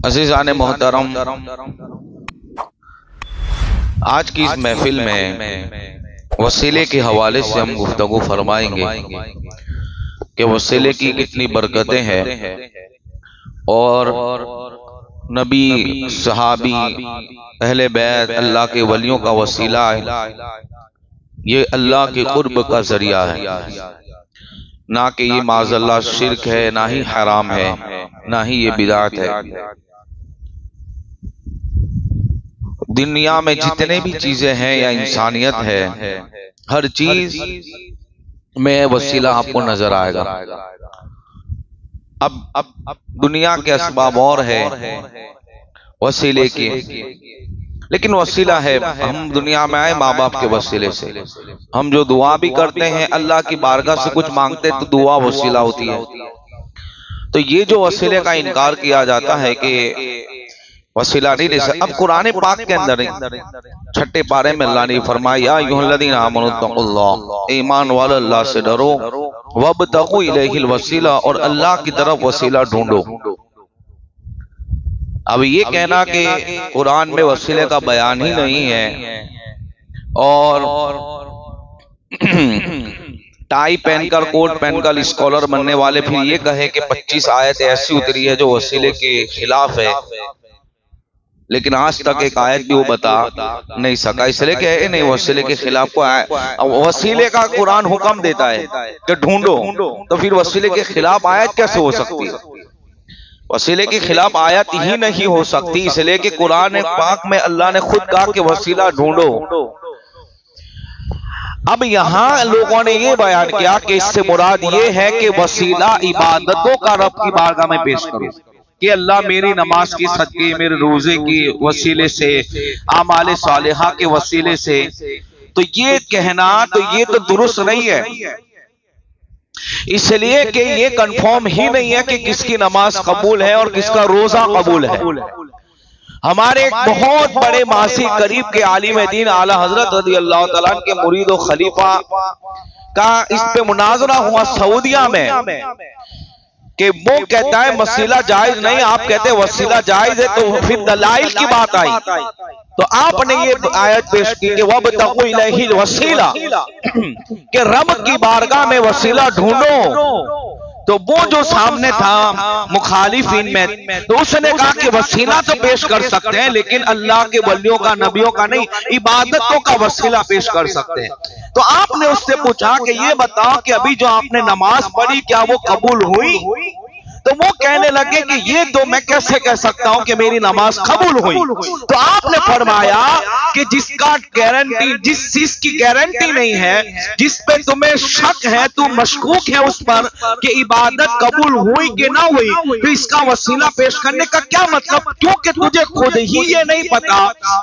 अज़ीज़ान मोहतरम, आज की इस महफिल में वसीले के हवाले से हम गुफ्तगू फरमाएंगे कि वसीले की कितनी बरकतें हैं और नबी, सहाबी, अहले बैत, अल्लाह के वलियों का वसीला है। ये अल्लाह के कुर्ब का जरिया है, ना कि ये माज़अल्लाह शिर्क है, ना ही हराम है, ना ही ये बिदात है। दुनिया में जितने भी चीजें हैं या इंसानियत है, हर चीज में वसीला आपको नजर आएगा। अब दुनिया के असबाब और है वसीले के, लेकिन वसीला है, हम दुनिया में आए माँ बाप के वसीले से। हम जो दुआ भी करते हैं, अल्लाह की बारगाह से कुछ मांगते हैं तो दुआ वसीला होती है। तो ये जो वसीले का इनकार किया जाता है कि वसीला नहीं दे सकते। अब कुरान पाक के अंदर 6ठे पारे में अल्लाह ने फरमाया, अय्युहल्लज़ीना आमनुत्तक़ुल्लाह, ईमान वाले अल्लाह से डरो, वब्तगू इलैहिल वसीला, और अल्लाह की तरफ वसीला ढूंढो। अब ये कहना कि कुरान में वसीले का बयान ही नहीं है और टाई पहनकर, कोट पहनकर स्कॉलर बनने वाले फिर ये कहे कि 25 आयत ऐसी उतरी है जो वसीले के खिलाफ है, लेकिन आज तक एक आयत भी वो बता नहीं सका, इसलिए कि नहीं वसीले के खिलाफ को वसीले का कुरान हुक्म देता है कि ढूंढो, तो फिर वसीले के खिलाफ आयत कैसे हो सकती है? वसीले के खिलाफ आयत ही नहीं हो सकती, इसलिए कि कुरान पाक में अल्लाह ने खुद कहा कि वसीला ढूंढो। अब यहाँ लोगों ने ये बयान किया कि इससे मुराद ये है कि वसीला इबादतों का रब की बारगाह में पेश करो, कि अल्लाह मेरी नमाज की सदके, मेरे रोजे के वसीले से, आमाले सालिहा के वसीले से, तो ये कहना तो ये तो दुरुस्त नहीं है, इसलिए कि ये कंफर्म ही नहीं है कि किसकी नमाज कबूल है और किसका रोजा कबूल है। हमारे एक बहुत बड़े मासी करीब के आलिम दीन आला हजरत रज़ी अल्लाह तआला के मुरीद और खलीफा का इस पे मुनाजरा हुआ सऊदिया में कि वो कहता है वसीला जायज नहीं, आप कहते हैं वसीला जायज है, तो फिर दलाइल की बात आई तो आपने ये आयत पेश की कि वब्तगू इलैहिल वसीला, कि रब की बारगाह में वसीला ढूंढो। तो वो जो सामने था मुखालिफिन में, तो उसने कहा कि वसीला तो पेश कर सकते हैं, लेकिन अल्लाह के वलियों का, नबियों का नहीं, इबादतों का वसीला पेश कर सकते हैं। तो आपने उससे पूछा कि ये बताओ कि अभी जो आपने नमाज पढ़ी क्या वो कबूल हुई? तो वो कहने लगे कि ये तो मैं कैसे कह सकता हूं कि मेरी नमाज कबूल हुई। तो आपने फरमाया कि जिसका गारंटी, जिस चीज की गारंटी नहीं है, जिस पे तुम्हें शक है, तू मशकूक है उस पर कि इबादत कबूल हुई कि ना हुई, तो इसका वसीला पेश करने का क्या मतलब? क्योंकि तुझे खुद ही ये नहीं पता,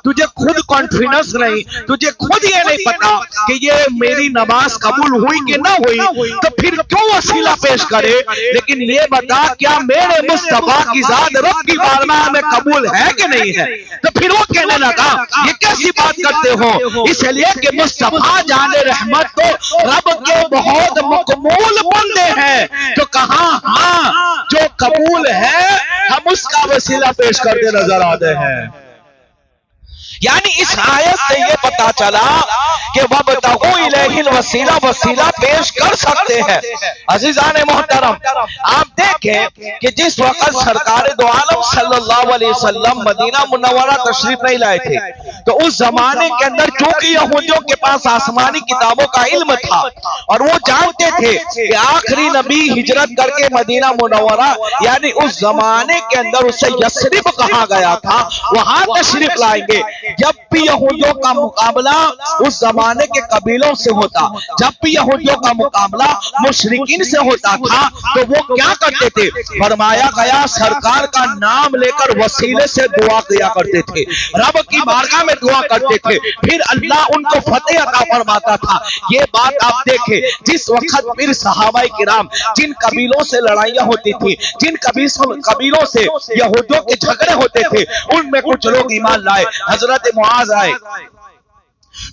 तुझे खुद कॉन्फिडेंस नहीं, तुझे खुद ये नहीं पता कि ये मेरी नमाज कबूल हुई कि ना हुई, तो फिर क्यों वसीला पेश करे? लेकिन ये बता क्या मेरे मुस्तफा की जात रब की बारगाह में कबूल है कि नहीं है? तो फिर वो कहने लगा ये कैसी बात करते हो, इसलिए कि मुस्तफा जाने रहमत तो रब के बहुत मकबूल बंदे हैं। तो कहा हाँ, जो कबूल है हम उसका वसीला पेश करते नजर आते हैं। यानी इस आयत से ये पता चला कि वब्तगू इलैहिल वसीला, वसीला पेश कर सकते हैं। अज़ीज़ाने मोहतरम, आप देखें कि जिस वक्त सरकार दो आलम सल्लल्लाहु अलैहि वसल्लम मदीना मुनव्वरा तशरीफ नहीं लाए थे, तो उस जमाने के अंदर चूंकि यहूदियों के पास आसमानी किताबों का इल्म था और वो जानते थे कि आखिरी नबी हिजरत करके मदीना मुनव्वरा, यानी उस जमाने के अंदर उसे यस्रिब कहा गया था, वहां तशरीफ लाएंगे। जब भी यहूदियों का मुकाबला उस जमाने के कबीलों से होता, जब भी यहूदियों का मुकाबला मुशरिकीन से होता था, तो वो क्या करते थे? फरमाया गया सरकार का नाम लेकर वसीले से दुआ किया करते थे, रब की बारगाह में दुआ करते थे, फिर अल्लाह उनको फतेह अता फरमाता था। ये बात आप देखें, जिस वक्त फिर सहाबाए किराम, जिन कबीलों से लड़ाइयां होती थी, जिन कबीलों से यहूदियों के झगड़े होते थे, उनमें कुछ लोग ईमान लाए, हजरत मुआज आए,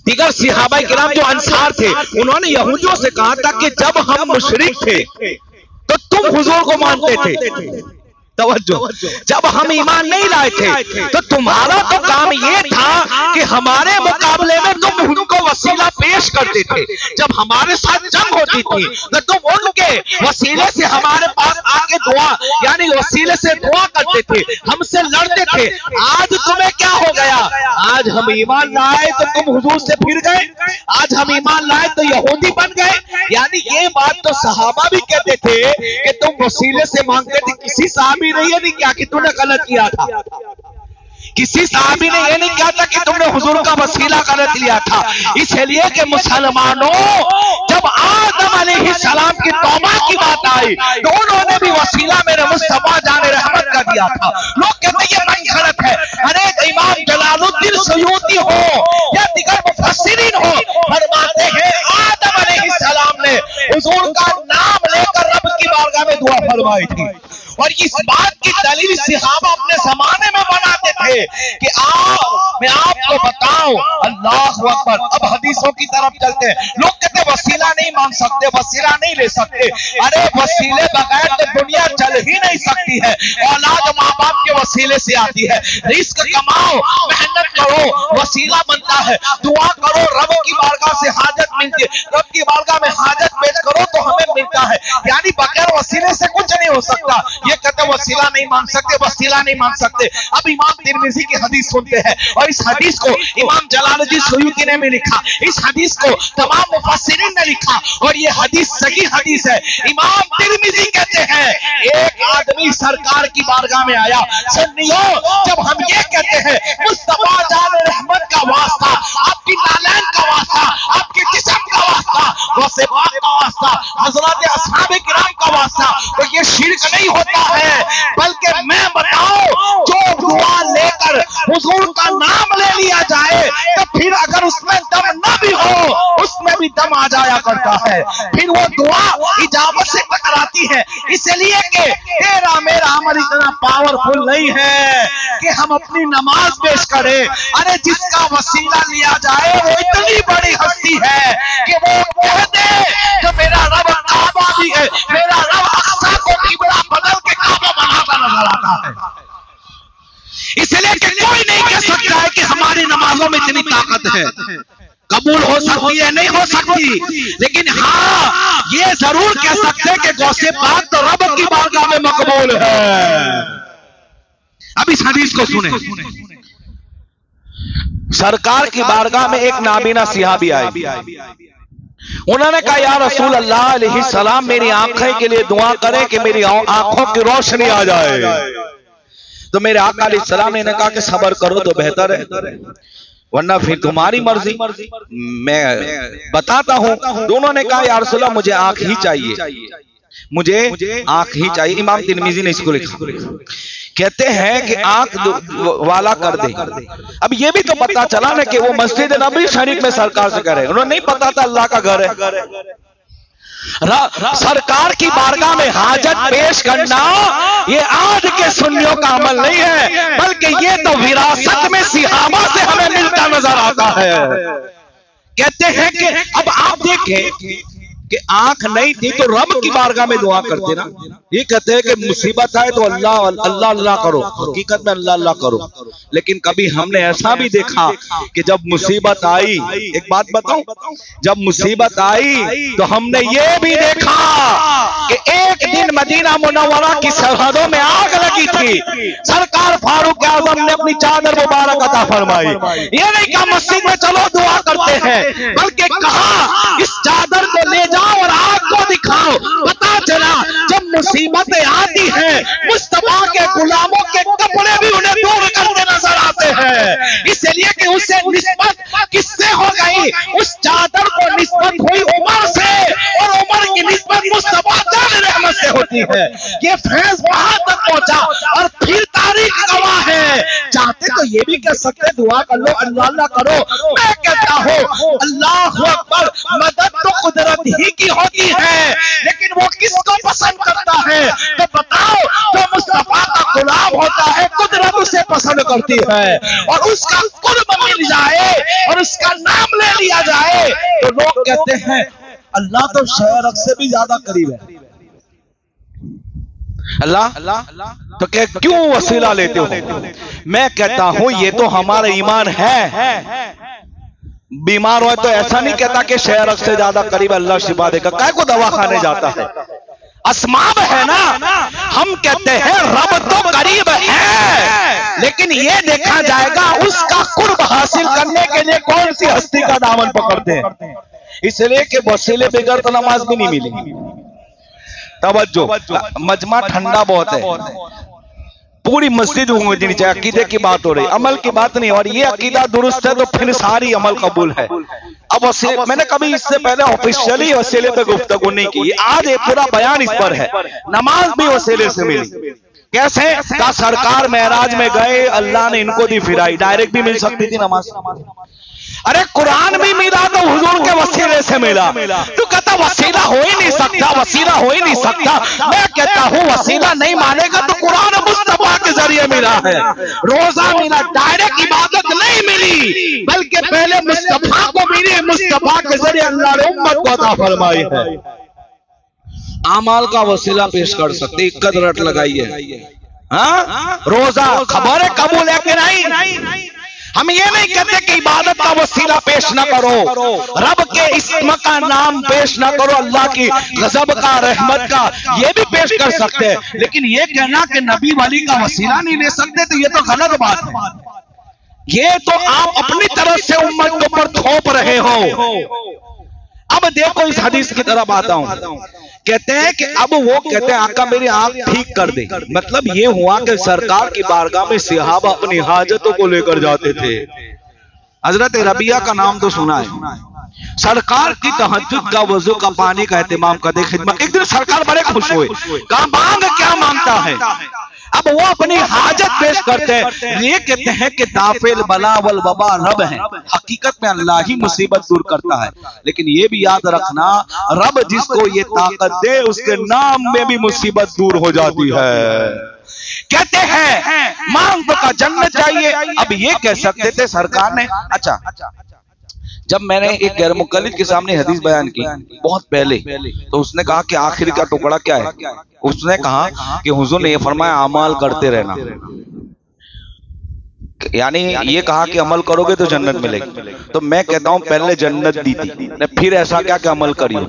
दीगर सहाबाए किराम जो अंसार थे, उन्होंने यहूदियों से कहा था कि जब हम मुशरिक थे तो तुम हुजूर को मानते थे, तवज्जो, जब हम ईमान नहीं लाए थे तो तुम्हारा तो काम ये था कि हमारे मुकाबले में तुम उनको वसीला पेश करते थे। जब हमारे साथ जंग होती थी तो तुम उनके वसीले से हमारे पास आके दुआ यानी वसीले से दुआ करते थे, हमसे लड़ते थे। आज तुम्हें क्या हो गया? आज हम ईमान लाए तो तुम हुजूर से फिर गए, आज हम ईमान लाए तो यहूदी बन गए। यानी ये बात तो सहाबा भी कहते थे कि तुम वसीले से मांगते थे। किसी साहबी ने ये नहीं किया कि तूने गलत किया था, किसी साहबी ने ये नहीं कहा था कि तुमने हुजूर का वसीला गलत लिया था। इसलिए कि मुसलमानों, जब आदम अलैहिस्सलाम की तौबा की बात आई तो उन्होंने भी वसीला मेरे मुस्तफा जाने रहमत का दिया था। लोग कहते हैं ये बात गलत है। अरे इमाम जलालुद्दीन सुयूती हो या दिगर मुफस्सिरीन हो, फरमाते हैं आदम अलैहिस्सलाम ने हुजूर का नाम लेकर रब की बारगाह में दुआ फरमाई थी। और इस बात की दलील सहाबा अपने जमाने में बनाते थे कि आओ मैं आपको बताऊं। अल्लाह अकबर। अब हदीसों की तरफ चलते हैं। लोग कहते वसीला नहीं मांग सकते, वसीला नहीं ले सकते। अरे वसीले बगैर तो दुनिया चल ही नहीं सकती है। औलाद माँ बाप के वसीले से आती है। रिस्क कमाओ, मेहनत करो, वसीला बनता है। दुआ करो, रब की बारगाह से हाजत मिलती है। रब की बारगाह में हाजत पेश करो तो हमें मिलता है। यानी बगैर वसीले से कुछ नहीं हो सकता। ये कहते वसीला नहीं मांग सकते, वसीला नहीं मांग सकते। अब इमाम तिरमिज़ी की हदीस सुनते हैं और इस हदीस को इमाम जलालुद्दीन सुयूती ने भी लिखा, इस हदीस को तमाम मुफस्सिरीन ने लिखा और ये हदीस सही हदीस है। इमाम तिरमिज़ी कहते हैं एक आदमी सरकार की बारगाह में आया। सुनियो, जब हम ये कहते हैं मुस्तफा जान रहमत का वास्ता, आपकी नालैन का वास्ता, आपके जिस्म का वास्ता, वसे पाक का वास्ता, हजरत असहाबे किराम का वास्ता, तो ये शिर्क नहीं होता है। बल्कि मैं बताऊं, जो दुआ लेकर हुजूर का नाम ले लिया जाए तो फिर अगर उसमें दम न भी हो, उसमें भी दम आ जाया करता है। फिर वो दुआ इजाबत से टकराती है। इसलिए कि तेरा मेरा अमल इतना पावरफुल नहीं है कि हम अपनी नमाज पेश करें। अरे जिसका वसीला लिया जाए वो इतनी बड़ी हस्ती है कि वो कह दे कि मेरा रब काबा भी है, मेरा रब अक्सा को किबला बदल के काबा बनाता नजर आता है। इसलिए कि कोई नहीं कह सकता है कि हमारी नमाजों में इतनी ताकत है। कबूल हो सकती है, नहीं हो सकती, लेकिन हाँ ये जरूर कह सकते हैं कि गौसे पाक तो रब की बारगाह में मकबूल है। अब इस हदीस को सुने। सरकार की बारगाह में एक नाबीना सिहाबी आई। उन्होंने कहा या रसूल अल्लाह अलैहिस्सलाम, मेरी आंखें के लिए दुआ करें कि मेरी आंखों की रोशनी आ जाए। तो मेरे आका अलैहिस्सलाम ने कहा कि सब्र करो तो बेहतर है, वरना फिर तुम्हारी मर्जी, मैं बताता हूं। दोनों ने कहा या रसूल अल्लाह, मुझे आंख ही चाहिए, मुझे आंख ही चाहिए। इमाम तिरमिज़ी ने इसको लिखा, कहते हैं कि आंख वाला कर दे। अब ये भी तो पता चला ना कि वो मस्जिद नबी शरीफ में सरकार से करे, उन्हें नहीं पता था अल्लाह का घर है। सरकार की बारगाह में हाजत पेश करना ये आज के सुन्नियों का अमल नहीं है, बल्कि ये तो विरासत में सिहाबा से हमें मिलता नजर आता है। कहते हैं कि अब आप देखें कि आंख नहीं थी तो रब की बारगाह में दुआ करते ना। ये कहते हैं कि मुसीबत आए तो अल्लाह अल्लाह अल्लाह करो, हकीकत में अल्लाह अल्लाह करो। लेकिन कभी हमने ऐसा भी देखा कि जब मुसीबत आई, एक बात बताऊं, जब मुसीबत आई तो हमने ये भी देखा कि एक दिन मदीना मुनव्वरा की सरहदों में आग लगी थी। सरकार फारूक आजम ने अपनी चादर मुबारक अता फरमाई। ये नहीं कहा मस्जिद में चलो दुआ करते हैं, बल्कि कहा इस चादर को ले और आग को दिखाओ। पता चला जब मुसीबतें आती हैं, मुस्तफा के गुलामों के कपड़े भी उन्हें दूर करते नजर आते हैं। इसलिए कि उसे निस्बत किससे हो गई? उस चादर को निस्बत हुई उमर से, और उमर की निस्बत मुस्तफा जान रहमत से होती है। ये फैज वहां तक पहुंचा और फिर तारीख गवाह है। चाहते तो ये भी कह सकते दुआ कर लो, अल्लाह अल्लाह करो। मैं कहता हूं अल्लाह अकबर, मदद तो कुदरत ही की होती है, लेकिन वो किसको पसंद करता है? तो बताओ, जो मुस्तफा का गुलाम होता है कुदरत उसे पसंद करती है, और उसका कुर्ब मिल जाए और उसका नाम ले लिया जाए तो लोग कहते हैं अल्लाह तो शायर से भी ज्यादा करीब है। अल्लाह तो क्यों वसीला लेते हो? मैं कहता हूं ये तो हमारा ईमान है। बीमार हो तो ऐसा नहीं कहता कि शहर से ज्यादा करीब अल्लाह शिफा देगा, काय को दवा खाने जाता है? अस्माब है ना, हम कहते हैं रब तो करीब है, लेकिन ये देखा जाएगा उसका कुर्ब हासिल करने के लिए कौन सी हस्ती का दामन पकड़ते हैं। इसलिए कि वसीले बगैर तो नमाज भी नहीं मिलेगी। तवज्जो, मजमा ठंडा बहुत है, पूरी मस्जिद होनी चाहिए। अकीदे की बात हो रही, अमल की बात नहीं। और ये अकीदा दुरुस्त है तो फिर सारी अमल कबूल है। अब वसीले, मैंने कभी इससे पहले ऑफिशियली वसीले पे गुफ्तगू नहीं की, आज एक पूरा बयान इस पर है। नमाज भी वसीले से मिली। कैसे? का सरकार महराज में गए, अल्लाह ने इनको दी फिराई, डायरेक्ट भी मिल सकती थी नमाज। अरे कुरान भी मिला तो हुजूर के वसीले से मिला। तू कहता वसीला हो ही नहीं सकता, वसीला हो ही नहीं सकता। मैं कहता हूं वसीला नहीं मानेगा तो कुरान मुस्तफा के जरिए मिला है। रोजा मिला, डायरेक्ट इबादत नहीं मिली, बल्कि पहले मुस्तफा को मिली, मुस्तफा के जरिए अल्लाह ने उम्मत को अता फरमाई है। आमाल का वसीला पेश कर सकते, इक्कत रट लगाई है। हाँ, रोजा खबर है कबूल है कि नहीं? हम ये नहीं कहते कि इबादत का वसीला पेश ना करो, रब के इस्म का नाम पेश ना करो, अल्लाह की गजब का, रहमत का, ये भी पेश कर सकते हैं। लेकिन ये कहना कि नबी वाली का वसीला नहीं ले सकते तो ये तो गलत बात है। ये तो आप अपनी तरफ से उम्मत के ऊपर थोप रहे हो। अब देखो इस हदीस की तरफ आता हूं। कहते हैं कि अब वो कहते हैं आका मेरी आंख ठीक कर दे। मतलब ये हुआ कि सरकार की बारगाह में सहाबा अपनी हाजतों को लेकर जाते थे। हजरत रबिया का नाम तो सुना है। सरकार की तहज्जुद का, वजू का, पानी का एहतमाम का दे खिदमत। एक दिन सरकार बड़े खुश हुए, कहा मांग क्या मांगता है। अब वो अपनी हाजत पेश करते हैं। ये कहते हैं कि दाफिल बला वल वबा रब है। हकीकत में अल्लाह ही मुसीबत दूर करता है, लेकिन ये भी याद रखना रब जिसको ये ताकत दे उसके नाम में भी मुसीबत दूर हो जाती है। कहते हैं मांग तो का जन्नत चाहिए। अब ये कह सकते थे सरकार ने, अच्छा जब मैंने एक गैर मुकल्लिद के सामने हदीस बयान की बहुत पहले, तो उसने कहा कि आखिर का टुकड़ा क्या है। उसने कहा कि हुजूर ने ये फरमाया अमल करते रहना, यानी ये कहा कि अमल करोगे तो जन्नत मिलेगी। तो मैं कहता हूं पहले जन्नत दी थी, फिर ऐसा क्या कि अमल करिए।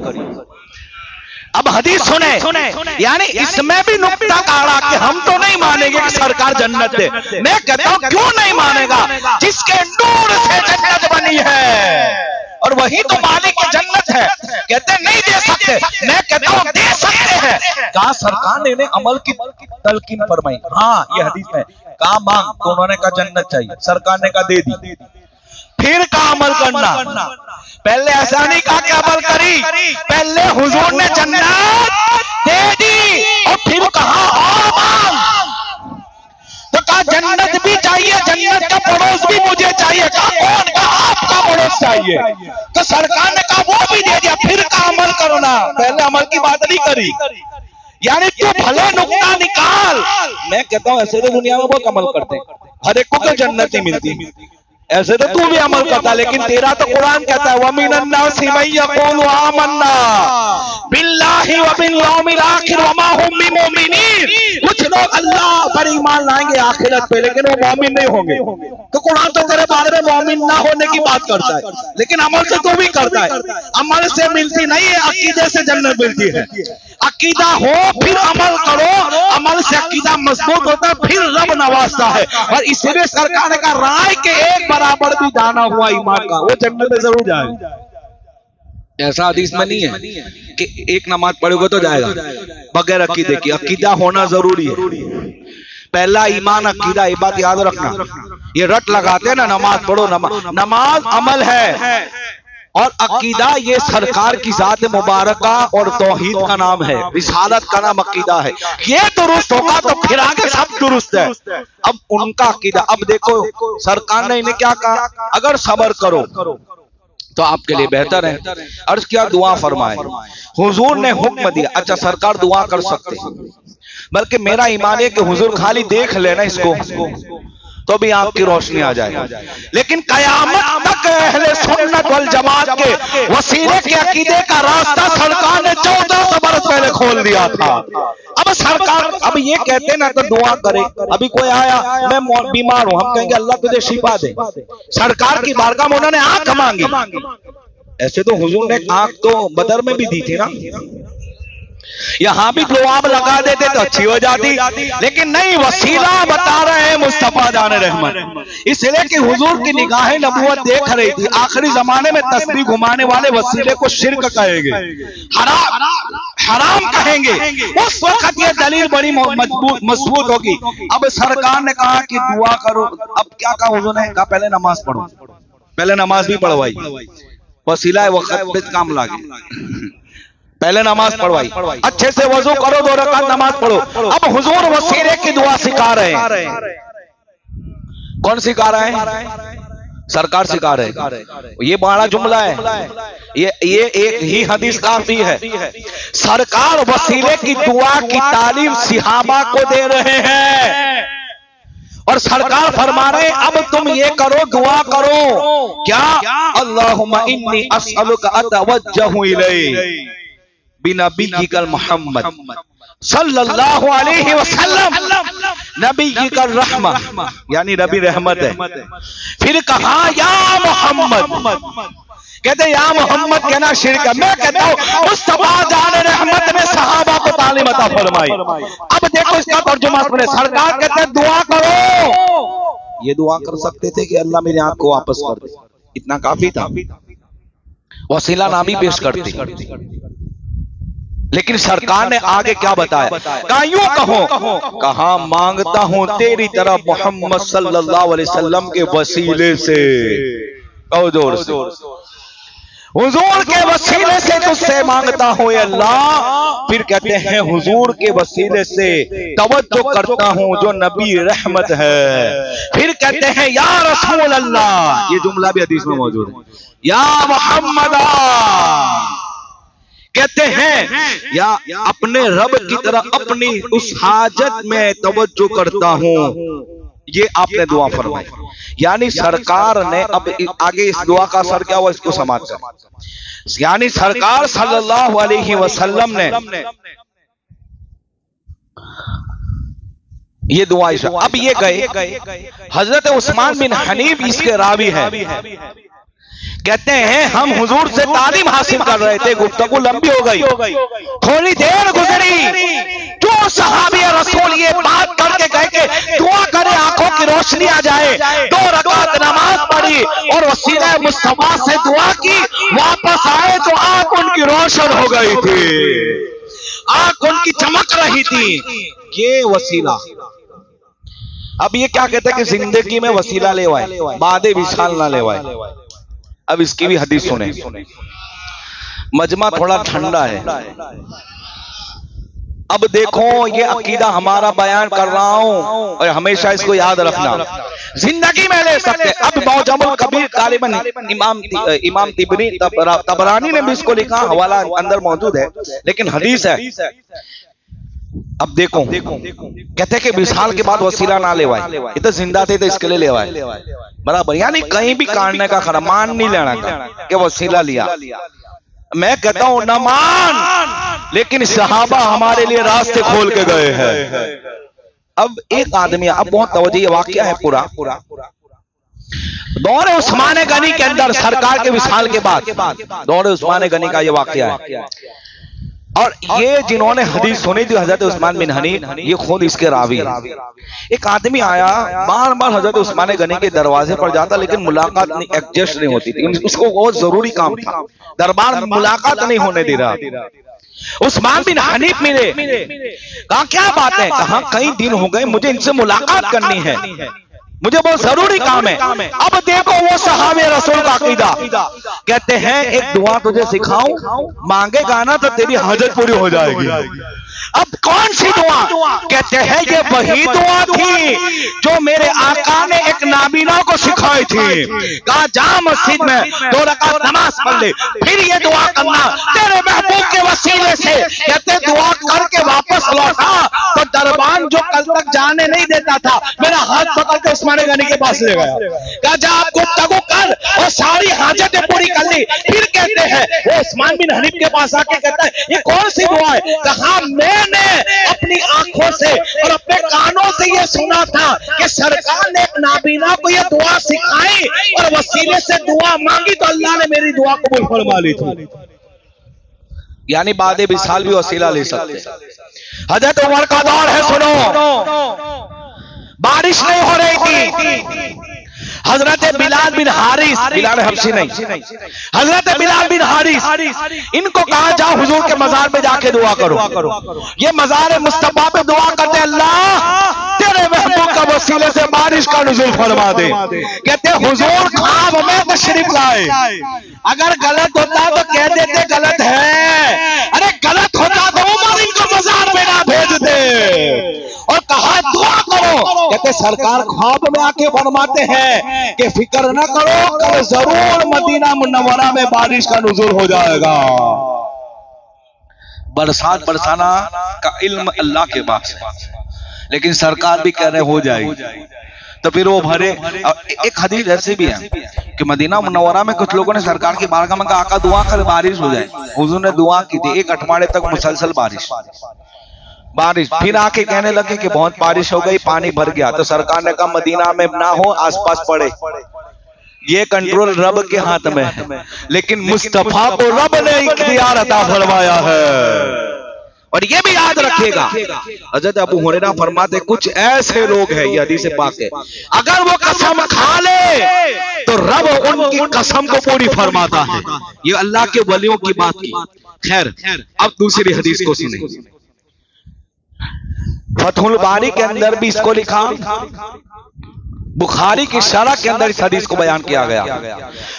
अब हदीस सुने, यानी इसमें भी नुक्ता काढ़ा कि हम तो नहीं मानेंगे कि सरकार जन्नत दे। मैं कहता हूं क्यों नहीं मानेगा, जिसके नूर से जन्नत बनी है और वही तो मालिक की जन्नत है। कहते नहीं दे सकते, मैं कहता हूं दे सकते हैं। कहा सरकार ने अमल की तलकीन फरमाई, हाँ ये हदीस में कहा मांग, तो उन्होंने कहा जन्नत चाहिए, सरकार ने कहा दे दी। फिर कहा अमल करना, पहले ऐसा नहीं कहा कि अमल करी, पहले हुजूर ने जन्नत दे दी और फिर कहा और मांग। तो कहा जन्नत भी चाहिए, जन्नत का पड़ोस भी मुझे चाहिए। कहा कौन? कहा आपका पड़ोस चाहिए। तो सरकार ने कहा वो भी दे दिया। फिर कहा अमल करना, पहले अमल की बात नहीं करी। यानी तू भले नुक्ता निकाल। मैं कहता हूं ऐसे तो दुनिया में बहुत अमल करते हैं, हर एक को तो जन्नत नहीं मिलती। ऐसे तो तू भी अमल करता, लेकिन तेरा तो कुरान कहता है वमिनन नासी मन यक़ूलु आमन्ना बिल्लाहि व बिल यौमिल आखिर व मा हुम बिमुमिनीन। कुछ लोग अल्लाह पर ईमान लाएंगे आखिरत पे, लेकिन वो मोमिन नहीं होंगे। तो कुरान तो तेरे बारे में मोमिन ना होने की बात करता है, लेकिन अमल से तू भी करता है। अमल से मिलती नहीं है, अकीदे से जन्नत मिलती है। अकीदा हो फिर अमल करो, अमल से अकीदा मजबूत होता है, फिर रब नवाजता है। और इसलिए सरकार का राय के एक बराबर भी दाना हुआ ईमान का वो जन्नत में जरूर जाएगा। ऐसा हदीस में नहीं है कि एक नमाज पढ़ोगे तो जाएगा, बगैर अकीदे की। अकीदा होना जरूरी है। पहला ईमान अकीदा, ये बात याद रखना। ये रट लगाते हैं ना नमाज पढ़ो, नमाज अमल है और अकीदा ये सरकार की जात मुबारका और तौहीद का नाम है, रिसालत का नाम अकीदा है। ये दुरुस्त होगा तो फिर आगे सब दुरुस्त है। अब उनका अकीदा, अब देखो सरकार ने इन्हें क्या कहा, अगर सब्र करो तो आपके लिए बेहतर है। अर्ज किया दुआ फरमाए, हुजूर ने हुक्म दिया। अच्छा सरकार दुआ कर सकते हैं, बल्कि मेरा ईमान है कि हुजूर खाली देख लेना इसको, तो भी आंख की रोशनी आ जाएगी। लेकिन कयामत तक अहले सुन्नत वल जमात के वसीले के अकीदे का रास्ता सरकार ने 1400 बरस पहले खोल दिया था। अब सरकार अब ये कहते ना तो दुआ करे। अभी कोई आया मैं बीमार हूं, हम कहेंगे अल्लाह तुझे शिफा दे। सरकार की बारगाह में उन्होंने आंख मांगी। ऐसे तो हुजूर ने आंख तो बदर में भी दी थी ना, यहां भी दुआब लगा देते तो अच्छी हो जाती। लेकिन नहीं, वसीला बता रहे हैं मुस्तफा जान रहमत, इसलिए कि हुजूर की निगाहें नबूवत देख रही थी। आखिरी जमाने में तस्बीह घुमाने वाले वसीले को शिर्क कहेंगे, हराम कहेंगे। उस वक्त ये दलील बड़ी मजबूत होगी। अब सरकार ने कहा कि दुआ करो। अब क्या कहा हुजूर ने? कहा पहले नमाज पढ़ो। पहले नमाज भी पढ़वाई, वसीला वक्त पे काम लागे। पहले नमाज पढ़वाई, अच्छे से वजू करो, 2 रकात नमाज पढ़ो। अब हुजूर वसीले की दुआ सिखा रहे हैं। कौन सिखा रहा है? सरकार सिखा रहे हैं। ये बड़ा जुमला है, ये एक ही हदीस काफी है। सरकार वसीले की दुआ की तालीम सहाबा को दे रहे हैं और सरकार फरमा रहे अब तुम ये करो, दुआ करो। क्या? अल्लाहुम्मा इन्नी अस्अलुका अतवज्जहु इलैक बिनबिय्यिकल मोहम्मद सल्लल्लाहु अलैहि वसल्लम, नबी की कर रहमा यानी नबी रहमत है। फिर कहा या मोहम्मद, कहते या मोहम्मद कहना शिर्क है। मैं कहता हूं मुस्तफा जान रहमत ने सहाबा को तालीम अता फरमाई। अब देखो इसका तर्जुमा सुने। सरकार कहते हैं दुआ करो। ये दुआ कर सकते थे कि अल्लाह मेरी आंख को वापस कर दे, इतना काफी था। वसीला ना भी पेश करती। लेकिन सरकार ने आगे क्या बताया? कहा यूं कहो, कहा मांगता हूं तेरी तरफ मोहम्मद सल्लल्लाहु अलैहि वसल्लम के वसीले से। कहो जोर से, हुजूर के वसीले से तुझसे मांगता हूं अल्लाह। फिर कहते हैं हुजूर के वसीले से तवज्जो करता हूं जो नबी रहमत है। फिर कहते हैं या रसूल अल्लाह, ये जुमला भी हदीस में मौजूद है, या मोहम्मद, कहते हैं या अपने रब की तरह अपनी उस हाजत में तवज्जो करता हूं। ये आपने दुआ फरमाई। यानी सरकार ने अब आगे इस दुआ का असर क्या हुआ इसको समाज कर। यानी सरकार सल्लल्लाहु अलैहि वसल्लम ने ये दुआ। अब ये गए हजरत उस्मान बिन हनीफ इसके रावी है। कहते हैं हम हुजूर से तालीम हासिल कर रहे थे, गुफ्तगू लंबी हो गई, थोड़ी देर गुजरी, जो सहाबी रसूल ये बात करके गए कि दुआ करे आंखों की रोशनी आ जाए। 2 रकात नमाज पढ़ी और वसीला मुस्तफा से दुआ की, वापस आए तो आंख उनकी रोशन हो गई थी, आंख उनकी चमक रही थी। ये वसीला। अब ये क्या कहते हैं कि जिंदगी में वसीला ले आए, बादे विशाल ना ले आए। अब इसकी भी हदीस सुने। मजमा थोड़ा ठंडा है। अब देखो ये अकीदा हमारा बयान कर रहा हूं और हमेशा इसको याद रखना, जिंदगी में ले सकते। अब मौजमुल कबीर तालिबन इमाम तिबरी तबरानी ने भी इसको लिखा, हवाला अंदर मौजूद है, लेकिन हदीस है। अब देखो कहते कि विशाल के बाद वसीला ना लेवाए, ये तो जिंदा थे तो इसके लिए लेवाए बराबर। यानी कहीं भी काटने का खरा मान नहीं लेना कि वसीला लिया। मैं कहता हूं न मान, लेकिन सहाबा हमारे लिए रास्ते खोल के गए हैं। अब एक आदमी, अब बहुत तवज्जो, ये वाकया है पूरा दौरे उस्मान गनी के अंदर, सरकार के विशाल के बाद दौरे उस्मान गनी का ये वाकया है। और ये जिन्होंने हदीस सुनी थी हजरत उस्मान बिन हनीफ, ये खुद इसके रावी है। एक आदमी आया, बार बार हजरत उस्मान गनी के दरवाजे पर जाता, लेकिन मुलाकात नहीं, एडजस्ट नहीं होती थी। उसको बहुत जरूरी काम था, दरबार मुलाकात नहीं होने दे रहा। उस्मान बिन हनीफ मिले, कहा क्या बात है? कहा कई दिन हो गए, मुझे इनसे मुलाकात करनी है, मुझे बहुत जरूरी काम है। अब देखो वो सहाबे रसूल का अकीदा, कहते हैं एक दुआ तुझे सिखाऊं, मांगेगा ना तो तेरी हाजत पूरी हो जाएगी। अब कौन सी दुआ? कहते हैं ये वही दुआ थी जो मेरे आका ने एक नाबीना को सिखाई थी। कहा जा मस्जिद में 2 रकात नमाज पढ़ ले, फिर ये दुआ करना तेरे महबूब के वसीले से। कहते दुआ करके वापस लौटा तो दरबान जो कल तक जाने नहीं देता था, मेरा हाथ पकड़ के उस्मान गनी के पास ले गया। कहा जा आप गुफ्तगू कर और सारी हाजतें पूरी कर ली। फिर कहते हैं वो उस्मान बिन हनीफ के पास आके कहता है ये कौन सी दुआ है? कहा मैंने अपनी आंखों से और अपने कानों से ये सुना था कि सरकार ने एक नाबीना को ये दुआ सिखाई और वसीले से दुआ मांगी तो अल्लाह ने मेरी दुआ कबूल फरमा ली थी। यानी बादे विसाल भी वसीला ले सकते। हजरत उमर का दौर है, सुनो, बारिश नहीं हो रही थी। हजरत बिलाल बिन हारिस, बिलाल हबशी नहीं, हजरत बिलाल बिन हारिस, इनको कहा जाओ हुजूर के मजार पे जाके दुआ करो। ये मजार मुस्तफा पे दुआ करते अल्लाह तेरे महबूब का वसीले से बारिश का नुज़ूल फरमा दे। कहते हुजूर ख्वाब में तशरीफ लाए, अगर गलत होता तो कह देते गलत है, अरे गलत होता तो उमर इनको मजार पे ना भेज दे और कहा दुआ करो। कहते सरकार ख्वाब में आके फरमाते हैं कि फिक्र ना करो, कल जरूर मदीना मुनव्वरा में बारिश का नुज़ूल हो जाएगा। बरसात बरसाना का इल्म अल्लाह के पास है, लेकिन सरकार भी कह रहे हो जाएगी। तो फिर वो भरे। एक हदीस ऐसी भी है कि मदीना मुनव्वरा में कुछ लोगों ने सरकार की बारगाह में कहा आका दुआ कर बारिश हो जाए। हुजूर ने दुआ की थी, 1 अठवाड़े तक मुसलसल बारिश। फिर आके कहने लगे कि बहुत बारिश हो गई, पानी भर गया। तो सरकार ने कहा मदीना में ना हो, आसपास पड़े। ये कंट्रोल रब के हाथ में है, लेकिन मुस्तफा को रब ने इख्तियार अता फरमाया है। और ये भी याद रखिएगा, हज़रत अबू हुरैरा फरमाते कुछ ऐसे लोग हैं, ये हदीस पाक है, अगर वो कसम खा ले तो रब उनकी कसम को पूरी फरमाता है। ये अल्लाह के वलियों की बात की। खैर, अब दूसरी हदीस को सुने। फतहुल बारी के अंदर भी इसको लिखा, बुखारी की शरह के अंदर इस हदीस को बयान किया गया।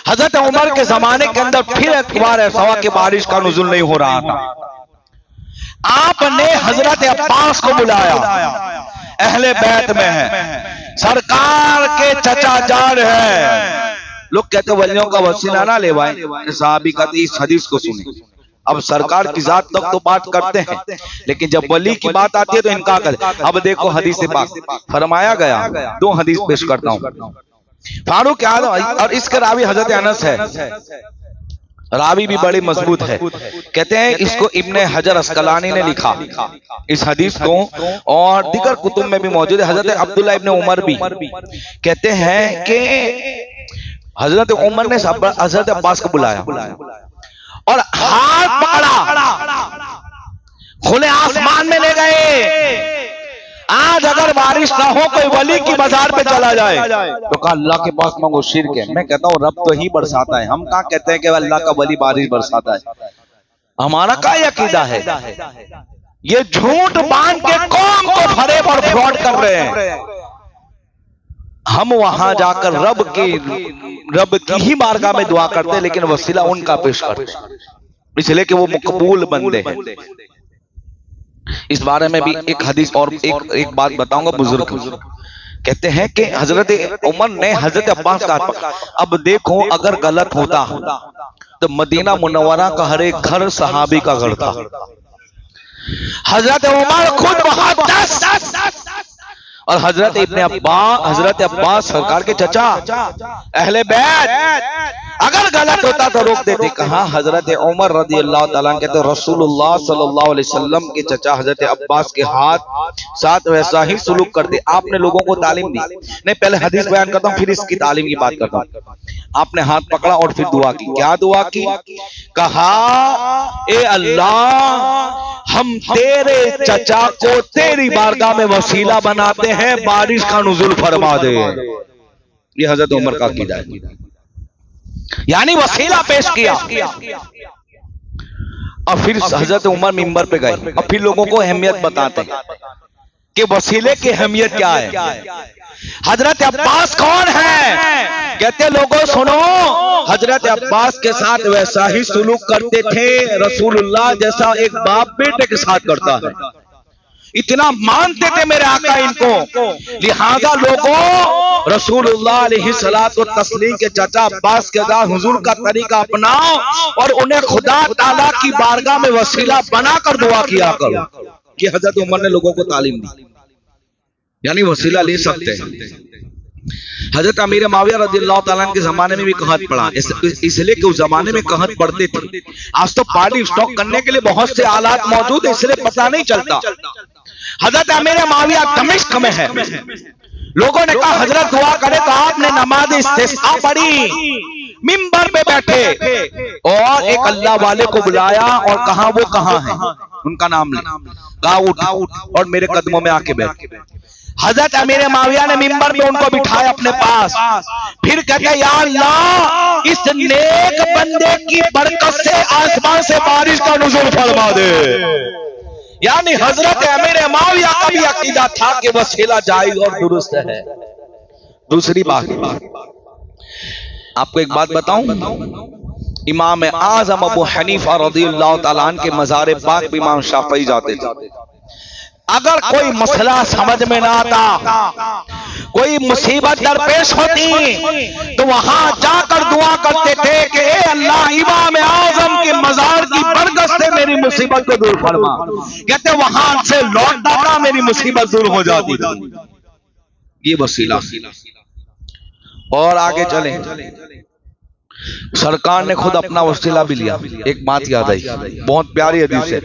हजरत उमर के जमाने के अंदर फिर एक बार ऐसा हुआ कि बारिश का नुज़ूल नहीं हो रहा था। आपने हजरत अब्बास को बुलाया, अहले बैत में है, सरकार के चचा जान है। लोग कहते वलियों का वसीला ना लेवाएं, साहबी का इस हदीस को सुने। अब सरकार की जात तक तो बात करते हैं, लेकिन जब वली की बात आती है तो इनकार करते। अब देखो हदीस पाक फरमाया गया, 2 हदीस पेश करता हूं। फारूक आज़म और इसके रावी हजरत अनस है, रावी भी बड़ी मजबूत है। कहते हैं इसको इब्ने हजर अस्कलानी ने लिखा इस हदीस को, और दीगर कुतुब में भी मौजूद है। हजरत अब्दुल्ला इब्ने उमर भी कहते हैं कि हजरत उमर ने हजरत अब्बास को बुलाया और हाथ पकड़ा, खुले आसमान में ले गए। आज अगर बारिश ना हो, कोई वली की मजार पे चला जाए तो कहा अल्लाह के पास मांगो, शिर्क है। मैं कहता हूँ रब तो ही बरसाता है, हम कहाँ कहते हैं कि अल्लाह का वली बारिश बरसाता है। हमारा क्या अकीदा है? ये झूठ बांध के कौम को फरेब और फ्रॉड कर रहे हैं। हम वहां जाकर रब की ही बारगाह में दुआ करते हैं, लेकिन वसीला उनका पेश करते हैं, इसलिए कि वो मकबूल बंदे हैं। इस बारे में भी एक हदीस और एक बात बताऊंगा। बुजुर्ग कहते हैं कि हजरत उमर ने हजरत अब्बास का, अब देखो अगर गलत होता तो मदीना मुनव्वरा का हर एक घर सहाबी का घर था। हजरत उमर खुद वहां और हजरत अब्बास सरकार के चचा अहले बैत अगर गलत होता तो रोक देते। कहा हजरत उमर रज़ी अल्लाह ताला अन्हु कहते रसूलुल्लाह सल्लल्लाहु अलैहि वसल्लम के चचा हजरत अब्बास के हाथ साथ वैसा ही सुलूक करते। आपने लोगों को तालीम दी। नहीं, पहले हदीस बयान करता हूं, फिर इसकी तालीम की बात करता हूं। आपने हाथ पकड़ा और फिर दुआ की। क्या दुआ की? कहा ए अल्लाह, हम तेरे चचा को तेरी बारगाह में वसीला बनाते हैं, बारिश का नुज़ूल फरमा दे। ये हजरत उमर का अकीदा है, यानी वसीला पेश किया। और फिर हजरत उमर मिंबर पे गए और फिर लोगों को अहमियत बताते हैं कि वसीले की अहमियत क्या है। हजरत अब्बास कौन है? कहते लोगों सुनो, हजरत अब्बास के साथ वैसा ही सुलूक करते थे रसूलुल्लाह जैसा एक बाप बेटे के साथ करता है। इतना मानते थे मेरे आका इनको। लिहाजा लोगों रसूलुल्लाह अलैहिस्सलातु तस्लीम के चाचा अब्बास के साथ हुजूर का तरीका अपनाओ और उन्हें खुदा ताला की बारगाह में वसीला बनाकर दुआ किया करो। ये हजरत उमर ने लोगों को तालीम दी, यानी वसीला ले सकते हैं। हजरत अमीर माविया रज़ियल्लाहु ताला के जमाने में भी कहत पड़ा, इसलिए कि उस जमाने में कहत पढ़ते थे। आज तो पार्टी स्टॉक करने के लिए बहुत से आलात मौजूद है, इसलिए पता नहीं चलता। हजरत अमीर माविया दमिश्क में है। लोगों ने कहा हजरत दुआ करे, तो आपने नमाज इस्तिस्का पढ़ी, मिंबर पे बैठे और एक अल्लाह वाले को बुलाया और कहा वो कहाँ है, उनका नाम ले, कहा उठ और मेरे कदमों में आके बैठ। हजरत अमीर माविया ने मिंबर पे उनको बिठाया अपने पास, फिर कहते या अल्लाह इस नेक बंदे की बरकत से आसमान से बारिश का नुज़ूल फरमा दे। यानी हजरत अमीर माविया का भी अकीदा था कि वसीला जायज और दुरुस्त है। दूसरी बात, आपको एक बात बताऊं, इमाम आज़म अबू हनीफा रज़ियल्लाहु ताला अन्हु के मज़ार पाक भी इमाम शाफई जाते थे। अगर कोई मसला समझ में ना आता, कोई मुसीबत दरपेश होती, तो वहां जाकर दुआ करते थे कि ए अल्लाह इमाम आज़म के मज़ार की बरकत से मेरी मुसीबत को दूर फरमा। कहते वहां से लौटता था, मेरी मुसीबत दूर हो जाती थी। ये वसीला। और आगे चले, सरकार ने खुद अपना वसीला भी लिया। एक बात याद आई, बहुत प्यारी हदीस है।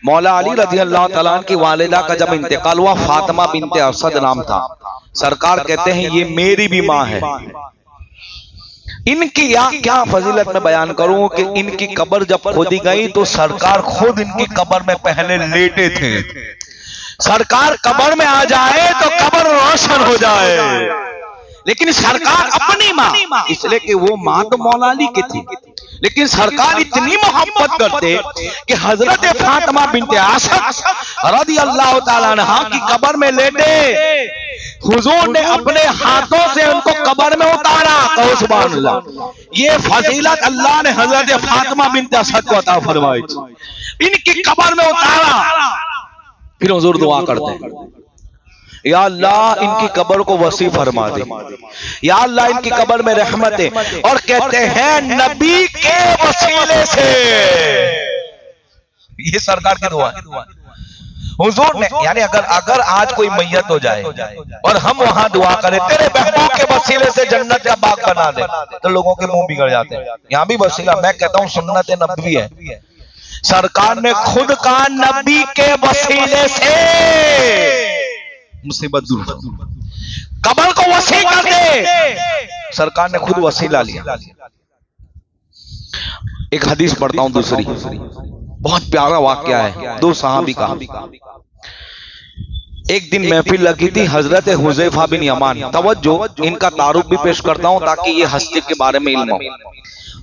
मौला अली रज़ियल्लाहु ताला अन्हु की वालिदा का जब इंतकाल हुआ, फातिमा बिनते असद नाम था। सरकार कहते हैं ये मेरी भी माँ है। इनकी क्या फजीलत में बयान करूं कि इनकी कब्र जब खोदी गई तो सरकार खुद इनकी कब्र में पहले लेटे थे। सरकार कब्र में आ जाए तो कब्र रोशन हो जाए, लेकिन सरकार अपनी माँ, इसलिए कि वो माँ तो मौला अली की थी, लेकिन सरकार इतनी मोहब्बत करते कि हजरत फातिमा बिनते असद रज़ियल्लाहु ताला अन्हा की कब्र में लेटे हुजूर ने अपने हाथों से उनको कब्र में उतारा। कहो सुभान अल्लाह। ये फजीलत अल्लाह ने हजरत फातिमा बिनते असद को अता फरमाई। इनकी कब्र में उतारा, फिर हुजूर दुआ करते हैं या अल्लाह इनकी कब्र को वसी फरमा दे, या अल्लाह इनकी कब्र में रहमत है। और कहते हैं नबी के वसीले से, ये सरकार की दुआ है हुजूर ने। यानी अगर आज कोई मैयत हो जाए और हम वहां दुआ करें तेरे महबूब के वसीले से जन्नत का बाग बना दे, तो लोगों के मुंह बिगड़ जाते हैं। यहां भी वसीला, मैं कहता हूं सुन्नत नबवी है। सरकार ने खुद कहा नबी के वसीले से मुसीबत दूर, कब्र को वसी कर दे। सरकार ने खुद वसीला लिया। एक हदीस पढ़ता हूं दूसरी, बहुत प्यारा वाकया है। दो सहाबी का, एक दिन महफिल लगी थी हजरत हुज़ैफा बिन यमान। तवज्जो, इनका तारुफ भी पेश करता हूं ताकि ये हस्ती के बारे में इल्म हो।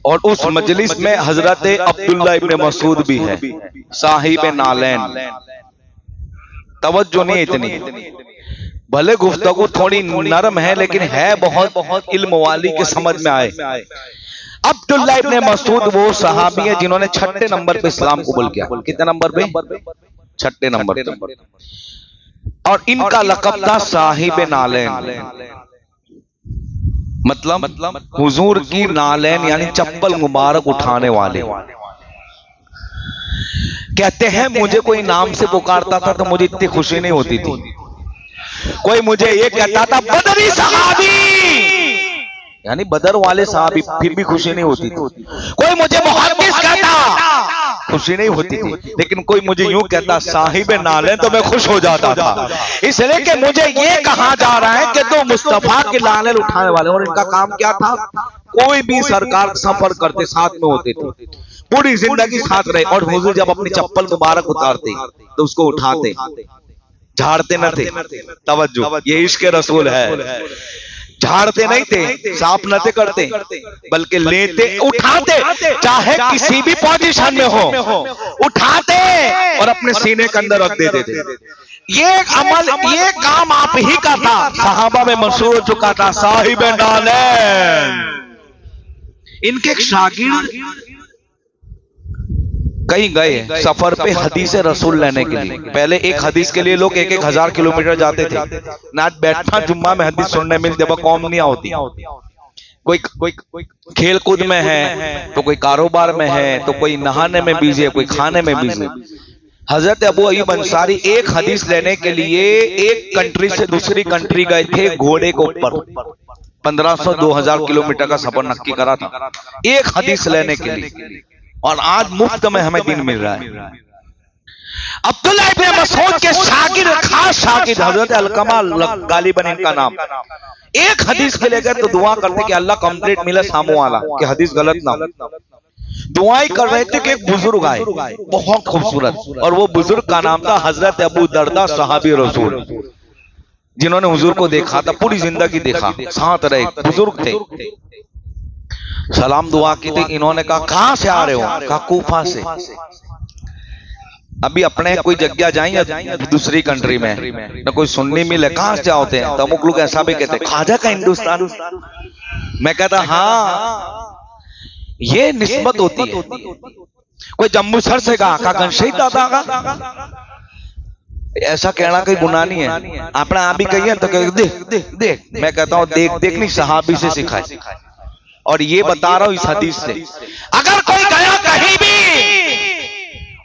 और उस मजलिस में हजरत अब्दुल्ला इब्न मसूद भी है, साहिब नालैन। तवज्जो नहीं इतनी, भले गुफ्तगू थोड़ी नरम है लेकिन है बहुत इल्म वाली के समझ में आए। अब्दुल्ला इब्न मसूद वो सहाबी है जिन्होंने 6 नंबर पे इस्लाम कबूल किया। कितने नंबर पे? 6 नंबर पे। और इनका लक़ब था साहिब नालैन, मतलब हुजूर की नालैन यानी चप्पल मुबारक उठाने वाले। कहते हैं मुझे कोई नाम से पुकारता था तो मुझे इतनी खुशी नहीं होती थी। कोई मुझे ये कहता था बदरी सहाबी, यानी बदर वाले सहाबी, फिर भी खुशी नहीं होती थी। कोई मुझे मुहद्दिस कहता, खुशी नहीं होती थी। लेकिन कोई मुझे यूं कहता साहिब नालैन, तो मैं खुश हो जाता था। इसलिए कि मुझे ये कहा जा रहा है कि तो मुस्तफा के नालैन उठाने वाले। और इनका काम क्या था? कोई भी सरकार सफर करते साथ में होते थे, पूरी जिंदगी साथ रहे। और हुजूर जब अपनी चप्पल मुबारक उतारते तो उसको उठाते, झाड़ते न थे। तवज्जो, ये इश्क रसूल है। झाड़ते नहीं थे, साफ न थे करते, बल्कि लेते, उठाते, चाहे किसी भी पोजीशन में हो, उठाते और अपने सीने के अंदर रख देते थे। ये अमल, ये काम आप ही का था। सहाबा में मशहूर हो चुका था साहिब नालैन। इनके एक शागिर्द कहीं गए सफर पे हदीस रसूल लेने के लिए। पहले एक हदीस के लिए लोग 1,000 किलोमीटर जाते थे। ना बैठना जुम्मा में हदीस सुनने मिल जब कौम नहीं होती। कोई खेल कूद में है, तो कोई कारोबार में है, तो कोई नहाने में बिजी है, कोई खाने में बिजी। हजरत अबू अय्यूब अंसारी एक हदीस लेने के लिए एक कंट्री से दूसरी कंट्री गए थे घोड़े के ऊपर। 1500-2000 किलोमीटर का सफर नक्की करा था एक हदीस लेने के लिए, और आज मुफ्त में हमें दिन मिल रहा है। अब्दुल्लाह इब्न मसऊद के शागिर्द, खास शागिर्द हजरत अलकमा गालिबन इनका नाम, एक हदीस के लेकर तो दुआ करते कि अल्लाह कंप्लीट मिले सामू वाला कि हदीस गलत ना हो। दुआई कर रहे थे कि एक बुजुर्ग आए बहुत खूबसूरत, और वो बुजुर्ग का नाम था हजरत अबू दरदा सहाबी रसूल, जिन्होंने हुजूर को देखा था, पूरी जिंदगी देखा, साथ रहे, बुजुर्ग थे। सलाम दुआ की थी। इन्होंने कहा कहां से आ रहे हो? कहा कूफा से। अभी अपने कोई जगह जाएंगे दूसरी कंट्री में ना कोई सुननी मिले, कहां से होते हैं? तो अमुक लोग ऐसा भी कहते हैं खाजा का हिंदुस्तान। मैं कहता हाँ, ये निस्बत होती है। कोई जम्मू सर से कहा घनश्याम दादा का, ऐसा कहना कोई गुनाह नहीं है। अपना आप भी कहिए तो कहे देख देख। मैं कहता हूं देख देख नहीं, सहाबी से सिखाए। और ये बता रहा हूं इस हदीस से। अगर कोई गया कहीं भी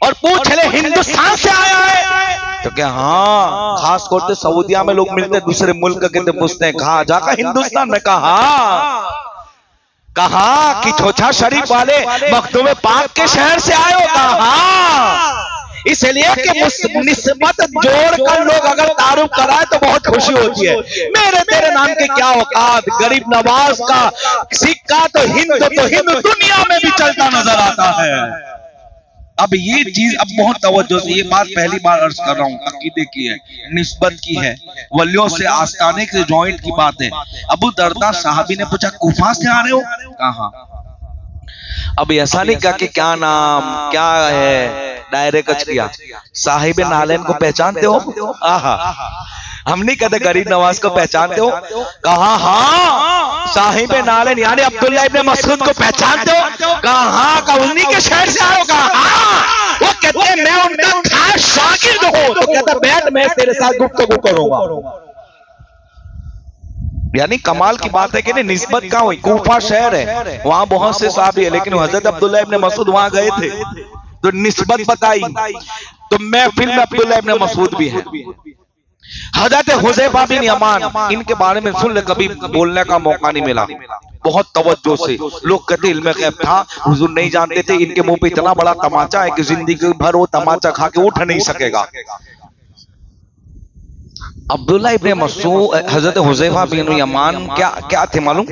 और पूछ ले हिंदुस्तान से आया है, तो क्या हाँ, खास तौर से सऊदिया में लोग मिलते दूसरे मुल्क के पूछते हैं कहा जाकर हिंदुस्तान में। कहा कि छोछा शरीफ वाले मखदूम पाक के शहर से आए हो? कहा इसलिए कि निस्बत जोड़कर लोग अगर तारुफ कराए तो बहुत खुशी होती है। मेरे तेरे नाम के क्या औकात, गरीब नवाज का सिक्का तो हिंद दुनिया में भी चलता नजर आता है। अब ये चीज अब बहुत तवज्जो से, ये बात पहली बार अर्ज कर रहा हूँ, अकीदे की है, निस्बत की है, वलियों से आस्ताने के जॉइंट की बात है। अबू दरदा साहबी ने पूछा कूफा से आ रहे हो? कहा। अब ऐसा नहीं कहा कि क्या नाम क्या है, डायरेक्ट किया साहिब नालेन को पहचानते हो? आहा, हम नहीं कहते गरीब नवाज को पहचानते हो? कहा हाँ, साहिब नालेन यानी अब्दुल्लाह इब्न मसऊद को पहचानते हो? कहा हाँ। का उन्हीं के शहर से आए हो? कहा हाँ। वो कहते हैं मैं उनका खास शागिर्द हूं। तो कहता बैठ, मैं तेरे साथ गुफ्तगू करूंगा। यानी कमाल की बात है कि नहीं, निस्बत कहां हुई? कूफा शहर है, वहां बहुत से साहबी है, लेकिन हजरत अब्दुल्लाह इब्न मसऊद वहां गए थे तो निस्बत बताई। तो महफिल में अब्दुल्लाह इब्न मसऊद भी है, हजरत हुज़ैफा बिन यमान, इनके बारे में सुन ले, कभी बोलने का मौका नहीं मिला। बहुत तवज्जो से लोग कहते इल्मे गैब था, हुजूर नहीं जानते थे, इनके मुंह पे इतना बड़ा तमाचा है कि जिंदगी भर वो तमाचा खा के उठ नहीं सकेगा। अब्दुल्ला इब्न मसऊद, हजरत हुज़ैफा बिन यमान क्या क्या थे मालूम?